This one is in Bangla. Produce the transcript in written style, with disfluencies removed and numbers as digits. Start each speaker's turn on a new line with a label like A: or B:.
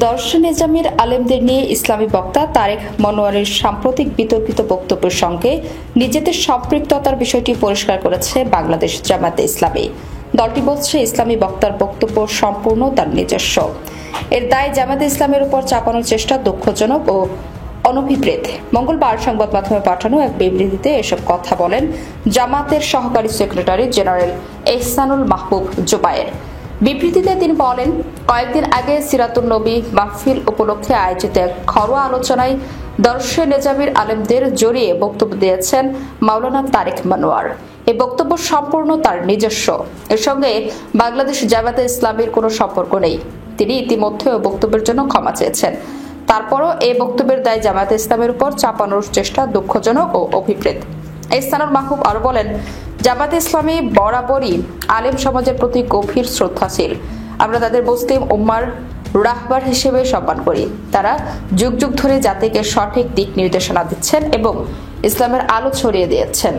A: দর্শন নিজামের আলেমদের নিয়ে ইসলামী বক্তা তারেক মনোয়ারের সাম্প্রতিক বিতর্কিত বক্তব্যের সঙ্গে নিজেদের সম্পৃক্ততার বিষয়টি পরিষ্কার করেছে বাংলাদেশ জামায়াতে ইসলামী। দলটি বলছে, ইসলামী বক্তার বক্তব্য সম্পূর্ণ তার নিজস্ব। এর দায় জামায়াতে ইসলামের উপর চাপানোর চেষ্টা দুঃখজনক ও অনভিপ্রেত। মঙ্গলবার সংবাদ মাধ্যমে পাঠানো এক বিবৃতিতে এসব কথা বলেন জামায়াতের সহকারী সেক্রেটারি জেনারেল এহসানুল মাহবুব জুবায়ের। বিবৃতিতে তিনি বলেন, কয়েকদিন আগে সিরাতুন নবী মাহফিল উপলক্ষে আয়োজিত এক ঘরোয়া আলোচনায় দর্শে নিজামের আলেমদের জড়িয়ে বক্তব্য দিয়েছেন মাওলানা তারেক মনোয়ার। এই বক্তব্য সম্পূর্ণ তার নিজস্ব। এর সঙ্গে বাংলাদেশ জামায়াতে ইসলামীর কোনো সম্পর্ক নেই। তিনি ইতিমধ্যে ওই বক্তব্যের জন্য ক্ষমা চেয়েছেন। তারপরও এই বক্তব্যের দায় জামায়াতে ইসলামের উপর চাপানোর চেষ্টা দুঃখজনক ও অভিপ্রেত। এহসানুল মাহবুব আরো বলেন, জামায়াতে ইসলামী বরাবরই আলেম সমাজের প্রতি গভীর শ্রদ্ধাশীল। আমরা তাদের মুসলিম উম্মার রাহবার হিসেবে সম্মান করি। তারা যুগ যুগ ধরে জাতিকে সঠিক দিক নির্দেশনা দিচ্ছেন এবং ইসলামের আলো ছড়িয়ে দিয়েছেন।